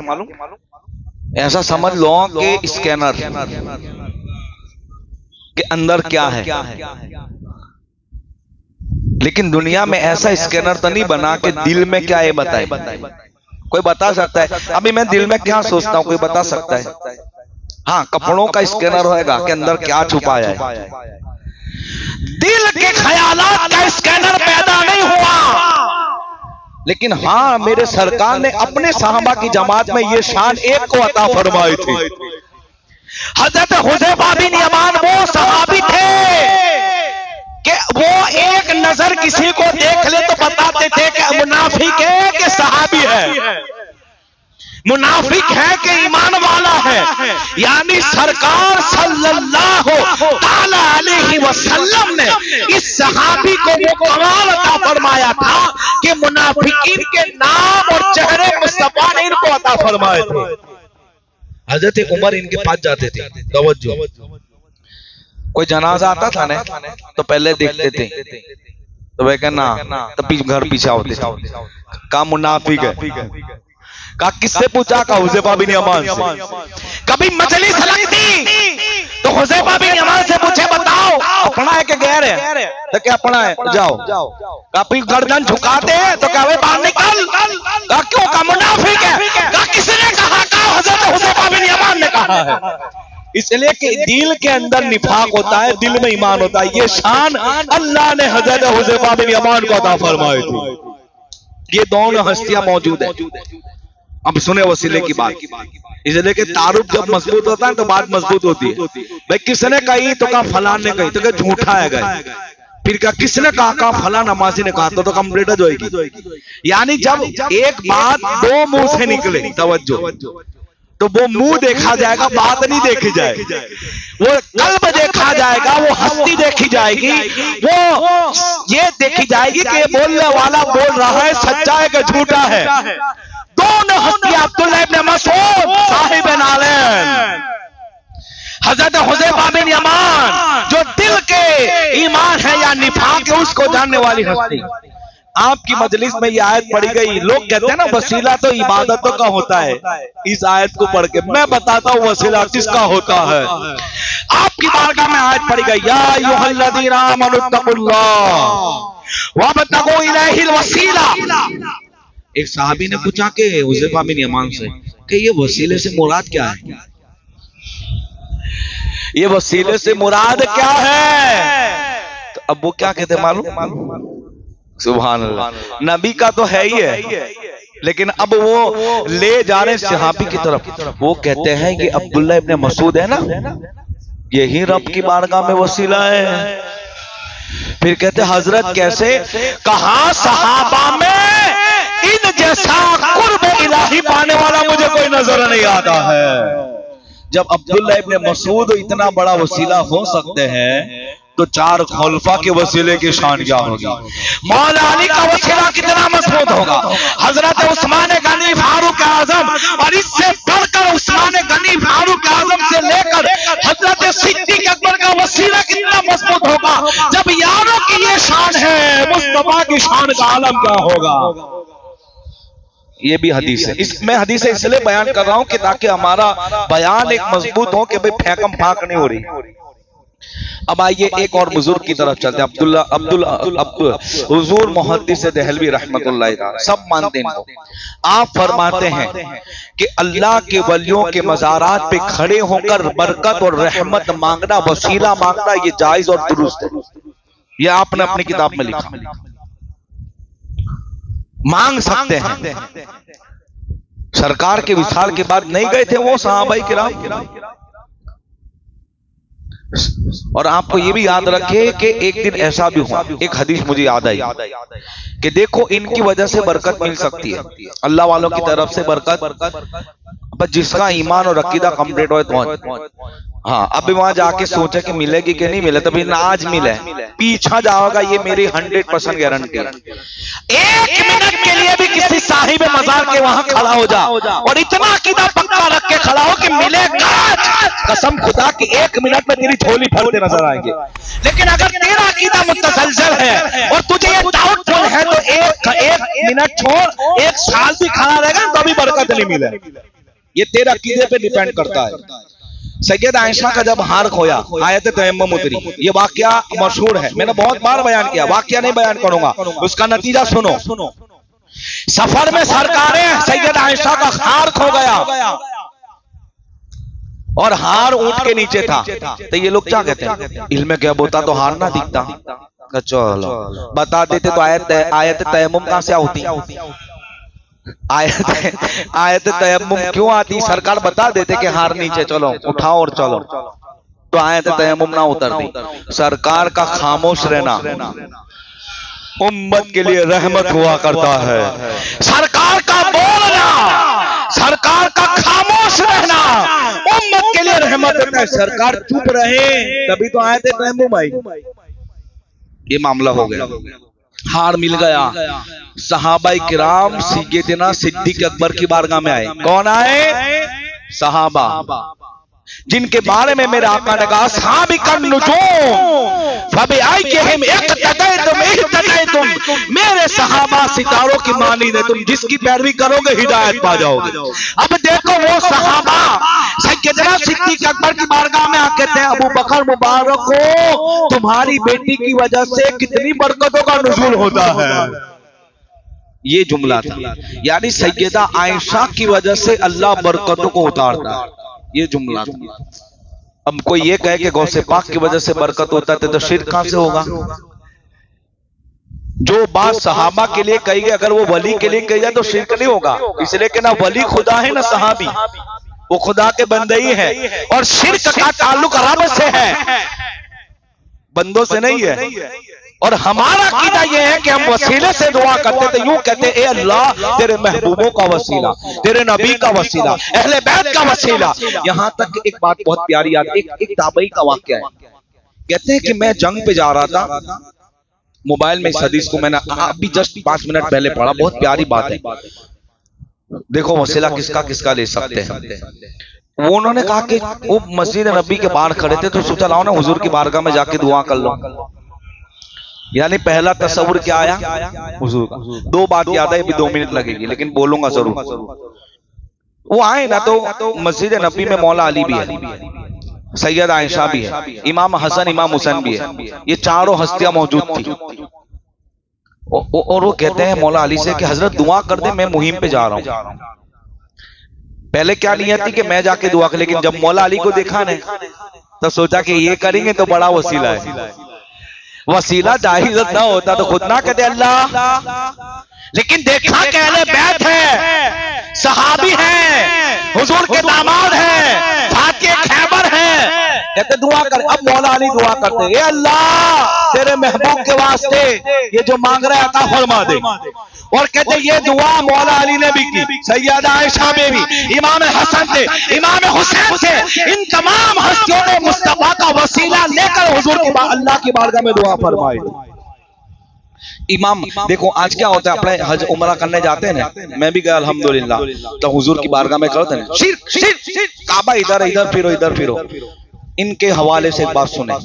ऐसा समझ लो कि स्कैनर के अंदर क्या है, लेकिन दुनिया में ऐसा स्कैनर तो नहीं बना कि दिल में क्या है बताए। कोई बता सकता है? अभी मैं दिल में क्या सोचता हूं, कोई बता सकता है? हाँ, कपड़ों का स्कैनर होएगा कि अंदर क्या छुपाया है। दिल के ख्यालात का स्कैनर पैदा नहीं हुआ, लेकिन हाँ, मेरे सरकार ने अपने साहबा की जमात में ये शान एक को अता फरमाई थी। हजरत हुज़ैफा बिन यमान वो सहाबी थे कि वो एक नजर किसी को देख ले तो बताते थे कि मुनाफिक है कि सहाबी है, मुनाफिक है कि ईमान वाला है। यानी सरकार सल्लल्लाहु ताला अलैहि वसल्लम ने इस सहाबी को वो कमाल अता फरमाया था कि मुनाफिकीन के नाम और चेहरे मुस्तफा ने इनको अता फरमाए थे। हजरत उमर इनके पास जाते थे, तवज्जो, कोई जनाजा आता था ना तो पहले देखते थे, तो वह कहना तो घर पीछे होते का मुनाफिक है। का किससे पूछा? का हुज़ैफा बिन यमान से। कभी मजलिस लगती तो हुज़ैफा बिन यमान से पूछे बताओ अपना है कि गैर है? तो क्या अपना है? जाओ। कभी गर्दन झुकाते हैं तो क्या बाहर निकल? का क्यों? का मुनाफिक है। का किसने कहा? का हजरत हुज़ैफा बिन यमान ने कहा है। इसलिए कि दिल के अंदर निफाक होता है, दिल में ईमान होता है। ये शान अल्लाह ने हजरत हुज़ैफा बिन यमान को अता फरमाई थी। ये दोनों हस्तियां मौजूद है। अब सुने वसीले की बात, इसलिए कि तारुफ जब मजबूत होता है तो बात मजबूत होती है। भाई किसने कही तो कहा फलान ने कही, तो क्या झूठा है गए। फिर क्या किसने कहा फला नमाजी ने कहा, तो कंप्लीट हो जाएगी। यानी जब एक बात दो मुंह से निकले, तवज्जो, तो वो मुंह देखा जाएगा, बात नहीं देखी जाएगी। वो कल्ब देखा जाएगा, वो हस्ती देखी जाएगी, वो ये देखी जाएगी कि बोलने वाला बोल रहा है सच्चा है कि झूठा है। दोनों हस्तियां अब्दुल्लाह इब्न मसूद साहिब नालेन, हजरत हुज़ैफा बिन यमान जो दिल के ईमान है या निफाक है उसको जानने वाली हस्ती। आपकी मजलिस में ये आयत पढ़ी गई, लोग कहते हैं ना वसीला तो इबादतों का होता है। इस आयत को पढ़ के मैं बताता हूँ वसीला किसका होता है। आपकी बारगाह में आयत पढ़ी गई, या अय्युहल्लज़ीना आमनुत्तकुल्लाह वब्तगू इलैहिल वसीला। एक सहाबी ने पूछा कि हुज़ैफा बिन यमान से कि ये वसीले से मुराद क्या है, ये वसीले से मुराद क्या है। तो अब वो क्या कहते मालूम, सुभान अल्लाह, नबी का तो है ही है, लेकिन अब वो ले जा रहे सहाबी की तरफ। वो कहते हैं कि अब्दुल्लाह इब्न मसूद है ना, यही रब की बारगाह में वसीला है। फिर कहते हजरत कैसे, कहा सहाबा में इन जैसा कुर्ब इलाही पाने वाला मुझे कोई नजर नहीं आता है। जब अब्दुल्लाह इब्न मसूद इतना बड़ा वसीला हो सकते हैं तो चार खुलफा के वसीले की शान क्या होगी। मौला अली का वसीला कितना मजबूत होगा, हजरत उस्मान गनी फारूक आजम, और इससे बढ़कर उस्मान गनी फारूक आजम से लेकर हजरत सिद्दीक अकबर का वसीला कितना मजबूत होगा। जब यारों की ये शान है, मुस्तफा की शान का आलम क्या होगा। ये भी हदीस है। मैं हदीस इसलिए बयान कर रहा हूं कि ताकि हमारा बयान एक मजबूत हो कि भाई फेंकम फाक नहीं हो रही। अब आइए एक और बुजुर्ग की तरफ चलते हैं, हुजूर मुहद्दिस देहलवी रहमतुल्लाह अलैह, सब मानते हैं इनको। आप फरमाते हैं कि अल्लाह के वलियों के मज़ारात पे खड़े होकर बरकत और रहमत मांगना, वसीला मांगना, ये जायज और दुरुस्त है। ये आपने अपनी किताब में लिखा, मांग सकते हैं। सरकार के विशाल के बाद नहीं गए थे वो सहाबाई किराम। और आपको ये भी याद रखे कि एक दिन ऐसा भी हुआ, एक हदीस मुझे याद आई कि देखो इनकी वजह से बरकत मिल सकती है, अल्लाह वालों की तरफ से बरकत, जिसका ईमान और अकीदा कंप्लीट हो तो। हाँ, अब वहां जाके सोचे कि मिलेगी कि नहीं मिले, तभी ना आज मिले, पीछा जाओगा, ये मेरी 100% गारंटी है। एक मिनट के लिए भी किसी साहिब मजार के वहां खड़ा हो जा और इतना अकीदा पक्का रख के खड़ा हो कि मिलेगा, कसम खुदा की 1 मिनट में तेरी झोली भरते नजर आएंगे। लेकिन अगर तेरा अकीदा मुतसलसल है और तुझे ये डाउटफुल है तो एक मिनट छोड़ 1 साल भी खड़ा रहेगा तो भी बरकत नहीं मिले। ये तेरा अकीदे पे डिपेंड करता है। सैयदा आयशा का जब हार खोया, आयत तयम्मुम उतरी। ये वाकया मशहूर है, मैंने बहुत बार बयान किया, वाकया नहीं बयान करूंगा, उसका नतीजा सुनो। सफर में सरकारें सैयदा आयशा का हार खो गया और हार ऊंट के नीचे था। तो ये लोग क्या कहते हैं, इल्म क्या बोता तो हार ना दिखता, चलो बता देते तो आयत तयम्मुम कहां से होती, आयत तयम्मुम क्यों आती, सरकार बता देते कि हार नीचे, चलो उठाओ और चलो, तो आयत तयम्मुम ना उतरती। सरकार का खामोश रहना उम्मत के लिए रहमत हुआ करता है। सरकार का बोलना, सरकार का खामोश रहना उम्मत के लिए रहमत होता है। सरकार चुप रहे तभी तो आयत तयम्मुम आई। ये मामला हो गया, हार मिल गया। सहाबाई किराम सैयदना सिद्दीक अकबर की बारगाह में आए। कौन आए, सहाबा, जिनके बारे में मेरे आका ने कहा साबिकन नुजूम फबिअय्यिहिम इक्तदैतुम, मेरे सहाबा सितारों की मानी ने, तुम जिसकी पैरवी करोगे हिदायत पा जाओगे। अब देखो वो सहाबा सैयदना सिद्दीक अकबर की बारगाह में आके थे, अबू बकर मुबारक को तुम्हारी बेटी की वजह से कितनी बरकतों का नुज़ूल होता है। ये जुमला था, यानी सैयदा आयशा की वजह से अल्लाह बरकतों को उतारता है, ये जुमला था। अब कोई ये कहे कि गौसे पाक की वजह से बरकत होता है तो शिर्क कहां से होगा। जो बात सहाबा के लिए कही गई अगर वो वली के लिए कही जाए तो शिर्क नहीं होगा, इसलिए कि ना वली खुदा है ना सहाबी, वो खुदा के बंदे ही है। और शिर्क का ताल्लुक रब से है, बंदों से नहीं है। और हमारा अकीदा यह है कि हम वसीले से दुआ करते थे, यूं कहते ए अल्लाह तेरे महबूबों का वसीला, तेरे नबी का वसीला, अहले बैत का वसीला। यहां तक एक बात बहुत प्यारी याद, एक ताबई का वाकया है। कहते हैं कि मैं जंग पे जा रहा था, मोबाइल में इस हदीस को मैंने अभी जस्ट 5 मिनट पहले पढ़ा, बहुत प्यारी बात है। देखो वसीला किसका किसका ले सकते हैं। वो उन्होंने कहा कि वो मस्जिद नबी के बाहर खड़े थे तो सोचा लाओ ना हुजूर की बारगाह में जाके दुआ कर लो। यानी पहला तस्वुर क्या आया हुजूर का। दो बात याद है, अभी 2 मिनट लगेगी लेकिन बोलूंगा जरूर। वो आए ना तो मस्जिद नबी में मौला अली भी है, सैयद आयशा भी है, इमाम हसन इमाम हुसैन भी है, ये चारों हस्तियां मौजूद थी। और वो कहते हैं मौला अली से कि हजरत दुआ कर दे, मैं मुहिम पे जा रहा हूं। पहले क्या नियत थी कि मैं जाके दुआ कर, लेकिन जब मौला अली को देखा ने तो सोचा कि ये करेंगे तो बड़ा वसीला है। वसीला जाहिज ना होता तो खुद ना कहते अल्लाह, लेकिन देखा कि अहले बैत है, सहाबी है, हुजूर के दामाद है, फातिह खैबर है, कहते दुआ कर। अब मौला अली दुआ करते, ए अल्लाह तेरे महबूब के वास्ते ये जो मांग रहा है अता फरमा दे। और कहते ये दुआ मौला अली ने भी की, सैयदा आयशा में भी, इमाम हसन थे, इमाम हुसैन थे, इन तमाम हस्तियों ने मुस्तफा का वसीला लेकर हुजूर की अल्लाह की बारगाह में दुआ फरमाई। इमाम देखो आज क्या होता है, अपने हज उमरा करने जाते हैं ना, मैं भी गया अल्हम्दुलिल्लाह, तो हुजूर की बारगाह में करते हैं शिर्क शिर्क, काबा इधर इधर फिरो इधर फिरो। इनके हवाले से एक बात सुने,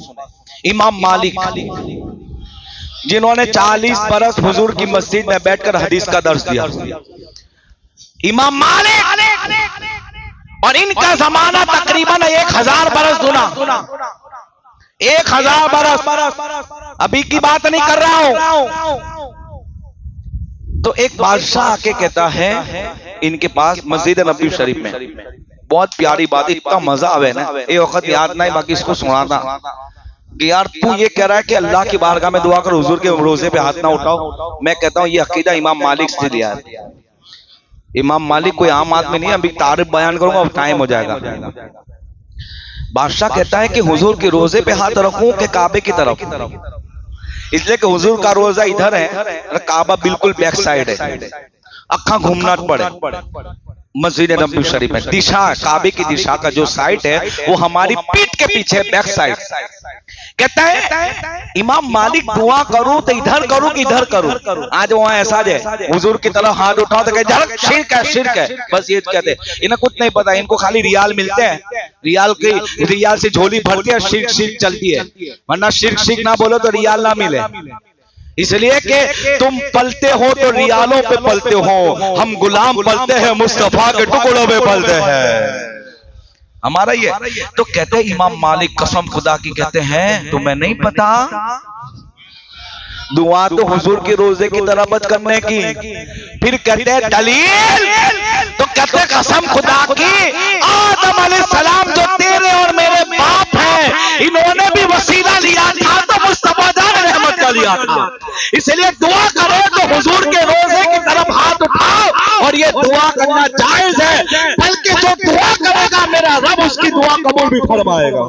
इमाम मालिक जिन्होंने 40 बरस हुजूर की मस्जिद में बैठकर हदीस का दर्स दिया, इमाम मालिक, और इनका जमाना तकरीबन 1000 बरस गुना, 1000 बरस, अभी की बात नहीं कर रहा हूं। तो एक बादशाह आके कहता है इनके पास मस्जिद नबी शरीफ में, बहुत प्यारी बात, इतना मजा आवे ना, एक वक्त याद नहीं बाकी इसको सुनाता कि यार तू ये कह रहा है कि अल्लाह की बारगाह में दुआ कर, हुजूर के रोजे पे हाथ ना उठाओ। मैं कहता हूं ये अकीदा इमाम मालिक से लिया है। इमाम मालिक कोई आम आदमी नहीं, अभी तारीफ बयान करूंगा अब टाइम हो जाएगा। बादशाह कहता है कि हुजूर के रोजे पे हाथ रखूं कि काबे की तरफ, इसलिए कि हुजूर का रोजा इधर है, काबा बिल्कुल बैक साइड है, अखा घूमना पड़े। मस्जिद नबी शरीफ में दिशा, काबे की दिशा का जो साइड है वो हमारी पीठ के पीछे बैक साइड। कहता है इमाम मालिक दुआ करूं तो इधर करूं कि इधर करूं। आज वहां ऐसा है हुजूर की तरफ हाथ उठाओ तो कहते शिर्क है शिर्क है, बस ये कहते, इन्हें कुछ नहीं पता, इनको खाली रियाल मिलते हैं, रियाल से झोली भरती है, शिर्क शिर्क चलती है, वरना शिर्क शिर्क ना बोलो तो रियाल ना मिले। इसलिए कि तुम पलते हो तो रियालों पे पलते हो, हम गुलाम पलते हैं मुस्तफा के टुकड़ों पे पलते हैं, हमारा ये। तो कहते हैं इमाम मालिक कसम खुदा की कहते हैं तुम्हें नहीं पता, दुआ तो हुजूर के रोजे की तरह मत करने की। फिर कहते हैं दलील, तो कहते हैं कसम खुदा की आदम अलैहिस्सलाम जो तेरे और मेरे बाप हैं, इन्होंने भी वसीला लिया था तो मुस्तफा रहमत का लिया था। इसलिए दुआ करो तो हुजूर के रोजे की तरफ हाथ उठाओ, और ये दुआ करना जायज है, बल्कि जो दुआ करेगा मेरा रब उसकी दुआ कबूल भी फरमाएगा।